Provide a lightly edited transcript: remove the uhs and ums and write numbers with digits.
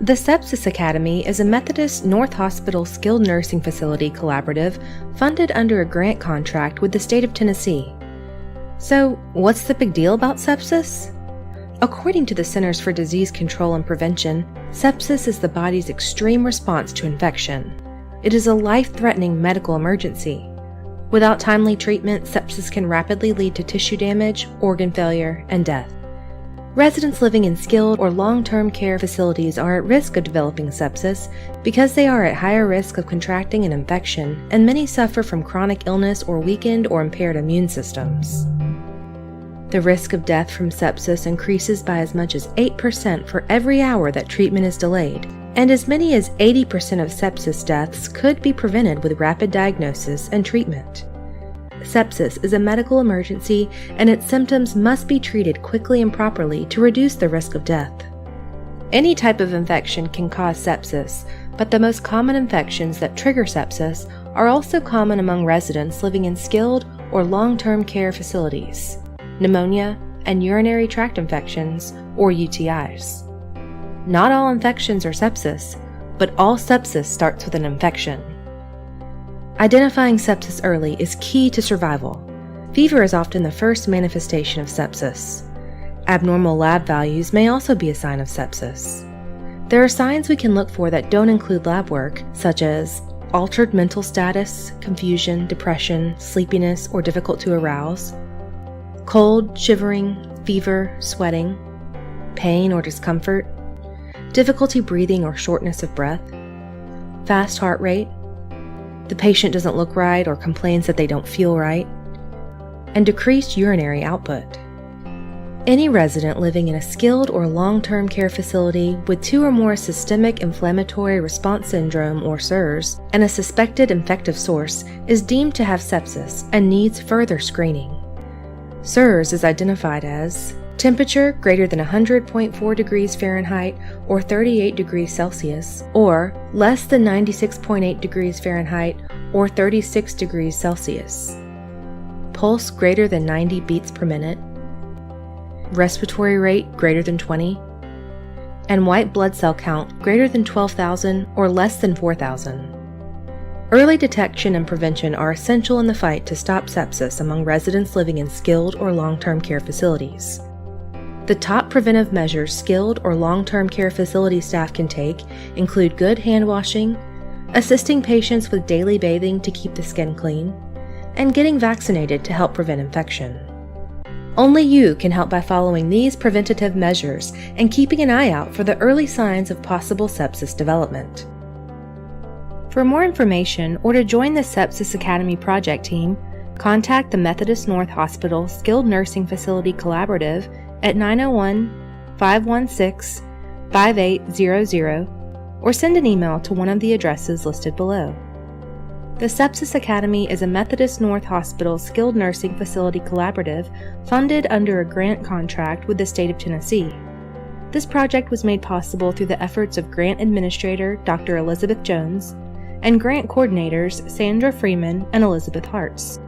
The Sepsis Academy is a Methodist North Hospital skilled nursing facility collaborative funded under a grant contract with the state of Tennessee. So, what's the big deal about sepsis? According to the Centers for Disease Control and Prevention, sepsis is the body's extreme response to infection. It is a life-threatening medical emergency. Without timely treatment, sepsis can rapidly lead to tissue damage, organ failure, and death. Residents living in skilled or long-term care facilities are at risk of developing sepsis because they are at higher risk of contracting an infection, and many suffer from chronic illness or weakened or impaired immune systems. The risk of death from sepsis increases by as much as 8% for every hour that treatment is delayed, and as many as 80% of sepsis deaths could be prevented with rapid diagnosis and treatment. Sepsis is a medical emergency, and its symptoms must be treated quickly and properly to reduce the risk of death. Any type of infection can cause sepsis, but the most common infections that trigger sepsis are also common among residents living in skilled or long-term care facilities: pneumonia and urinary tract infections, or UTIs. Not all infections are sepsis, but all sepsis starts with an infection. Identifying sepsis early is key to survival. Fever is often the first manifestation of sepsis. Abnormal lab values may also be a sign of sepsis. There are signs we can look for that don't include lab work, such as altered mental status, confusion, depression, sleepiness, or difficult to arouse, cold, shivering, fever, sweating, pain or discomfort, difficulty breathing or shortness of breath, fast heart rate, the patient doesn't look right or complains that they don't feel right, and decreased urinary output. Any resident living in a skilled or long-term care facility with 2 or more systemic inflammatory response syndrome or SIRS and a suspected infective source is deemed to have sepsis and needs further screening. SIRS is identified as temperature greater than 100.4 degrees Fahrenheit or 38 degrees Celsius, or less than 96.8 degrees Fahrenheit or 36 degrees Celsius. Pulse greater than 90 beats per minute. Respiratory rate greater than 20. And white blood cell count greater than 12,000 or less than 4,000. Early detection and prevention are essential in the fight to stop sepsis among residents living in skilled or long-term care facilities. The top preventive measures skilled or long-term care facility staff can take include good hand washing, assisting patients with daily bathing to keep the skin clean, and getting vaccinated to help prevent infection. Only you can help by following these preventative measures and keeping an eye out for the early signs of possible sepsis development. For more information or to join the Sepsis Academy project team, contact the Methodist North Hospital Skilled Nursing Facility Collaborative at 901-516-5800 or send an email to one of the addresses listed below. The Sepsis Academy is a Methodist North Hospital Skilled Nursing Facility Collaborative funded under a grant contract with the state of Tennessee. This project was made possible through the efforts of Grant Administrator Dr. Elizabeth Jones and Grant Coordinators Sandra Freeman and Elizabeth Hartz.